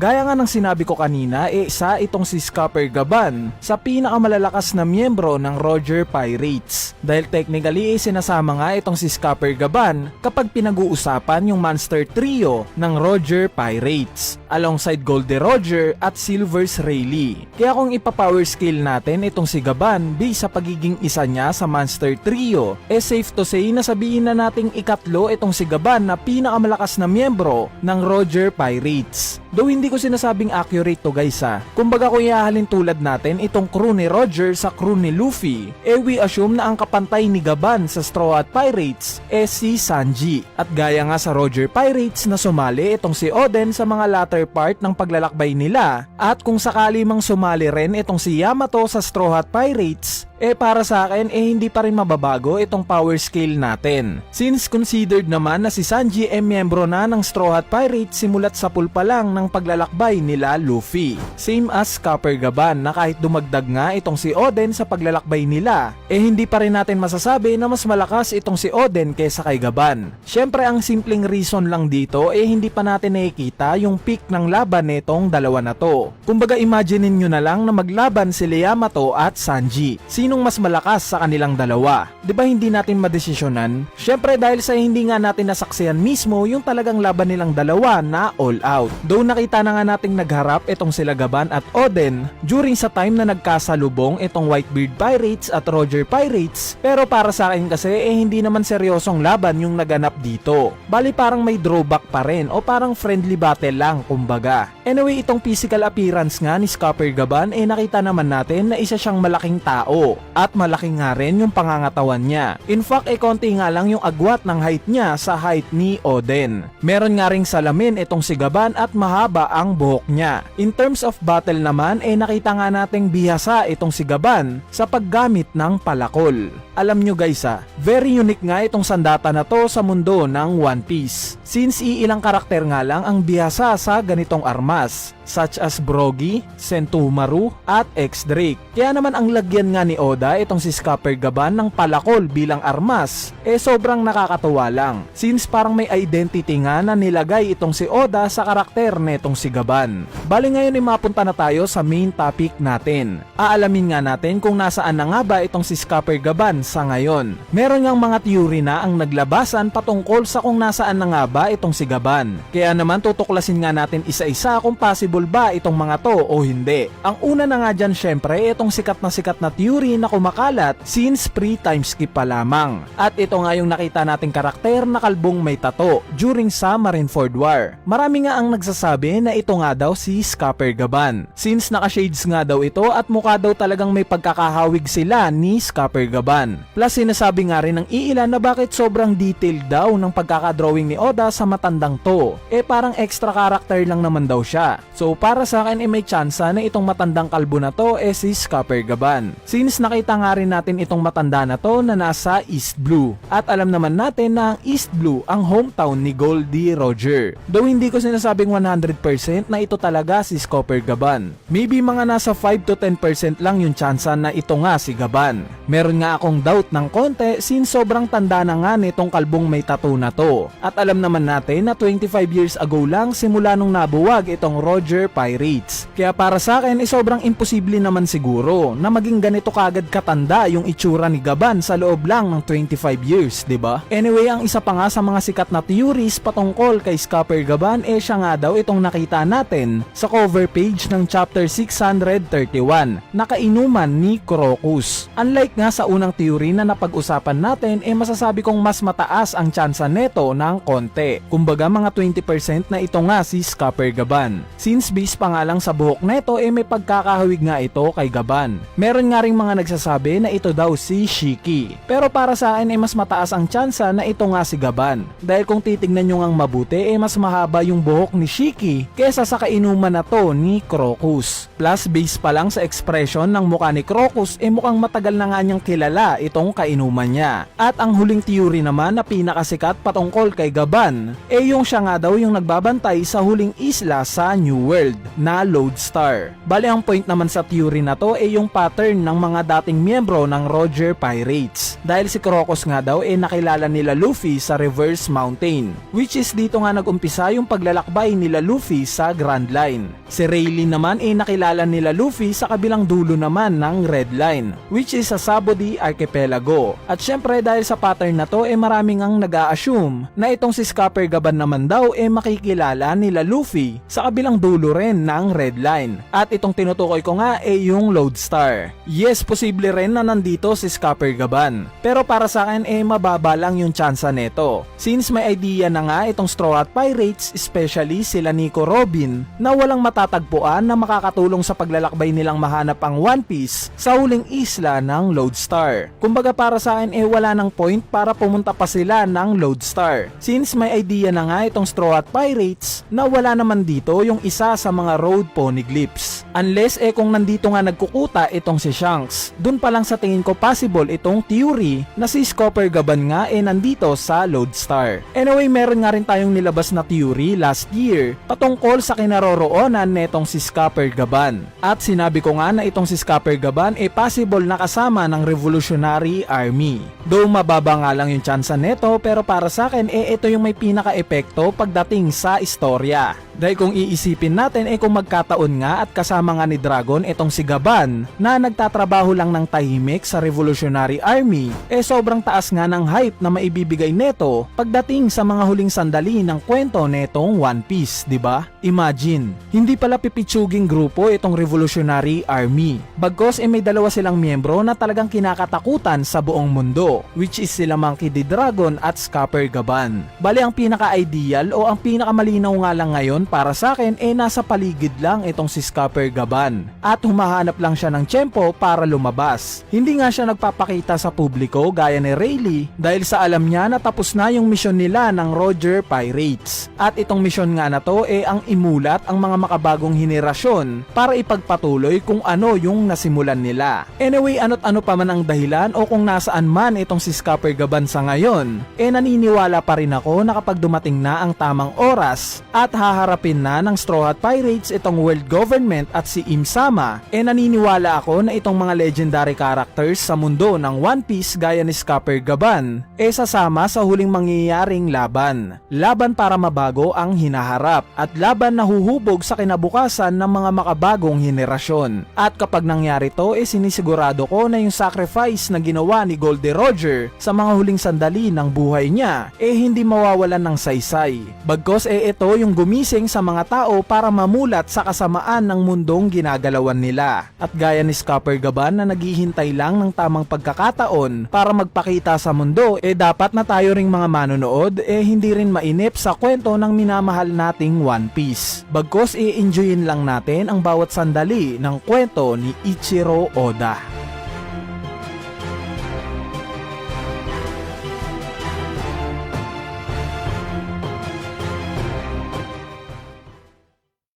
Gaya nga ng sinabi ko kanina, isa itong si Scupper Gaban sa pinakamalalakas na miyembro ng Roger Pirates. Dahil technically sinasama nga itong si Scupper Gaban kapag pinag-uusapan yung Monster Trio ng Roger Pirates alongside Goldie Roger at Silvers Rayleigh. Kaya kung ipa-power scale natin itong si Gaban based sa pagiging isa niya sa Monster Trio, safe to say na sabihin na nating ikatlo itong si Gaban na pinakamalakas na miyembro ng Roger Pirates. Though hindi ko sinasabing accurate to guys ha. Kumbaga kung ihahalin tulad natin itong crew ni Roger sa crew ni Luffy, we assume na ang kapantay ni Gaban sa Straw Hat Pirates si Sanji. At gaya nga sa Roger Pirates na sumali itong si Oden sa mga latter part ng paglalakbay nila, at kung sakali mang sumali rin itong si Yamato sa Straw Hat Pirates, para sa akin hindi pa rin mababago itong power scale natin. Since considered naman na si Sanji miyembro na ng Straw Hat Pirates simulat sa pool pa lang ng paglalakbay nila Luffy. Same as Scupper Gaban na kahit dumagdag nga itong si Oden sa paglalakbay nila, hindi pa rin natin masasabi na mas malakas itong si Oden kaysa kay Gaban. Syempre ang simpleng reason lang dito hindi pa natin nakikita yung peak ng laban nitong dalawa na to. Kumbaga imaginein nyo na lang na maglaban sila Yamato at Sanji. Sinong mas malakas sa kanilang dalawa? Diba hindi natin madesisyonan? Syempre dahil sa hindi nga natin nasaksihan mismo yung talagang laban nilang dalawa na all out. Though nakita na nga nating nagharap itong sila Gaban at Oden during sa time na nagkasalubong itong Whitebeard Pirates at Roger Pirates, pero para sa akin kasi hindi naman seryosong laban yung naganap dito. Bali parang may drawback pa rin o parang friendly battle lang kumbaga. Anyway, itong physical appearance nga ni Scupper Gaban nakita naman natin na isa siyang malaking tao at malaki nga rin yung pangangatawan niya. In fact, konti nga lang yung agwat ng height niya sa height ni Oden. Meron nga ring salamin itong si Gaban at mahaba ang buhok niya. In terms of battle naman, nakita nga nating bihasa itong si Gaban sa paggamit ng palakol. Alam nyo guys very unique nga itong sandata na to sa mundo ng One Piece. Since iilang karakter nga lang ang bihasa sa ganitong armas, such as Brogy, Sentomaru at X-Drake. Kaya naman ang lagyan nga ni Oda itong si Scupper Gaban ng palakol bilang armas sobrang nakakatuwa lang. Since parang may identity nga na nilagay itong si Oda sa karakter netong si Gaban. Bali ngayon mapunta na tayo sa main topic natin. Aalamin nga natin kung nasaan na nga ba itong si Scupper Gaban sa ngayon. Meron ngang mga theory na ang naglabasan patungkol sa kung nasaan na nga ba itong si Gaban. Kaya naman tutuklasin nga natin isa-isa kung possible ba itong mga to o hindi. Ang una na nga dyan syempre itong sikat na theory na kumakalat since pre-time skip pa lamang. At ito nga yung nakita nating karakter na kalbong may tato during sa Marineford War. Marami nga ang nagsasabi na ito nga daw si Scupper Gaban. Since naka-shades nga daw ito at mukha daw talagang may pagkakahawig sila ni Scupper Gaban. Plus sinasabi nga rin ng iilan na bakit sobrang detailed daw ng pagkakadrawing ni Oda sa matandang to. Parang extra character lang naman daw siya. So para sa akin may tsansa na itong matandang kalbo na to si Scupper Gaban. Since nakita nga rin natin itong matanda na to na nasa East Blue. At alam naman natin na ang East Blue ang hometown ni Goldie Roger. Though hindi ko sinasabing 100% na ito talaga si Scupper Gaban. Maybe mga nasa 5 to 10% lang yung tsansa na ito nga si Gaban. Meron nga akong doubt ng konti since sobrang tanda na nga nitong kalbong may tattoo na to. At alam naman natin na 25 years ago lang simula nung nabuwag itong Roger Pirates. Kaya para sa akin sobrang imposible naman siguro na maging ganito kagad katanda yung itsura ni Gaban sa loob lang ng 25 years, diba? Anyway, ang isa pa nga sa mga sikat na theories patungkol kay Scupper Gaban siya nga daw itong nakita natin sa cover page ng chapter 631 na kainuman ni Crocus. Unlike nga sa unang theory na napag-usapan natin masasabi kong mas mataas ang tsansa neto ng konti. Kumbaga mga 20% na ito nga si Scupper Gaban. Since base pa nga lang sa buhok neto may pagkakahawig nga ito kay Gaban. Meron nga ring mga nagsasabi na ito daw si Shiki. Pero para sa akin mas mataas ang tsansa na ito nga si Gaban. Dahil kung titignan nyo ngang mabuti mas mahaba yung buhok ni Shiki kesa sa kainuman na to ni Crocus. Plus base pa lang sa expression ng mukha ni Crocus mukhang matagal na nga niyang kilala itong kainuman niya. At ang huling theory naman na pinakasikat patungkol kay Gaban yung siya nga daw yung nagbabantay sa huling isla sa New World. world na Lodestar. Bali ang point naman sa theory na to ay yung pattern ng mga dating miyembro ng Roger Pirates. Dahil si Crocus nga daw nakilala nila Luffy sa Reverse Mountain, which is dito nga nagumpisa yung paglalakbay nila Luffy sa Grand Line. Si Rayleigh naman nakilala nila Luffy sa kabilang dulo naman ng Red Line, which is sa Sabody Archipelago. At syempre dahil sa pattern na to maraming ang nag-a-assume na itong si Scupper Gaban naman daw makikilala nila Luffy sa kabilang dulo rin ng Red Line. At itong tinutukoy ko nga yung Lodestar. Yes, posible rin na nandito si Scupper Gaban. Pero para sa akin mababa lang yung tsansa neto. Since may idea na nga itong Straw Hat Pirates, especially sila Nico Robin, na walang matatagpuan na makakatulong sa paglalakbay nilang mahanap ang One Piece sa huling isla ng Lodestar. Kumbaga para sa akin wala nang point para pumunta pa sila ng Lodestar. Since may idea na nga itong Straw Hat Pirates na wala naman dito yung isa sa mga road poneglyphs. Unless kung nandito nga nagkukuta itong si Shanks. Dun pa lang sa tingin ko possible itong theory na si Scupper Gaban nga nandito sa Lodestar. Anyway, meron nga rin tayong nilabas na theory last year patungkol sa kinaroroonan netong si Scupper Gaban. At sinabi ko nga na itong si Scupper Gaban possible na kasama ng Revolutionary Army. Though mababa nga lang yung tsansa neto, pero para sa akin ito yung may pinaka-epekto pagdating sa istorya. Dahil kung iisipin natin kung magkataon nga at kasama nga ni Dragon itong si Gaban na nagtatrabaho lang ng tahimik sa Revolutionary Army, sobrang taas nga ng hype na maibibigay neto pagdating sa mga huling sandali ng kwento netong One Piece, di ba? Imagine, hindi pala pipitsuging grupo itong Revolutionary Army. Bagkos may dalawa silang miyembro na talagang kinakatakutan sa buong mundo, which is sila Monkey D. Dragon at Scupper Gaban. Bali ang pinaka-ideal o ang pinakamalinaw nga lang ngayon para sa akin nasa paligid lang itong si Scupper Gaban at humahanap lang siya ng tiyempo para lumabas. Hindi nga siya nagpapakita sa publiko gaya ni Rayleigh dahil sa alam niya na tapos na yung misyon nila ng Roger Pirates. At itong misyon nga na to ang imulat ang mga makabagong henerasyon para ipagpatuloy kung ano yung nasimulan nila. Anyway, ano't ano pa man ang dahilan o kung nasaan man itong si Scupper Gaban sa ngayon, naniniwala pa rin ako na kapag dumating na ang tamang oras at haharapin na ng Straw Hat Pirates itong world government at si Im-sama, naniniwala ako na itong mga legendary characters sa mundo ng One Piece gaya ni Scupper Gaban sasama sa huling mangyayaring laban. Laban para mabago ang hinaharap at laban na huhubog sa kinabukasan ng mga makabagong henerasyon. At kapag nangyari to sinisigurado ko na yung sacrifice na ginawa ni Goldie Roger sa mga huling sandali ng buhay niya hindi mawawalan ng saysay. Bagkos ito yung gumising sa mga tao para mamulat sa kasamaan ng mundong ginagalawan nila. At gaya ni Scupper Gaban na naghihintay lang ng tamang pagkakataon para magpakita sa mundo, dapat na tayo ring mga manonood hindi rin mainip sa kwento ng minamahal nating One Piece. Bagkos enjoyin lang natin ang bawat sandali ng kwento ni Ichiro Oda.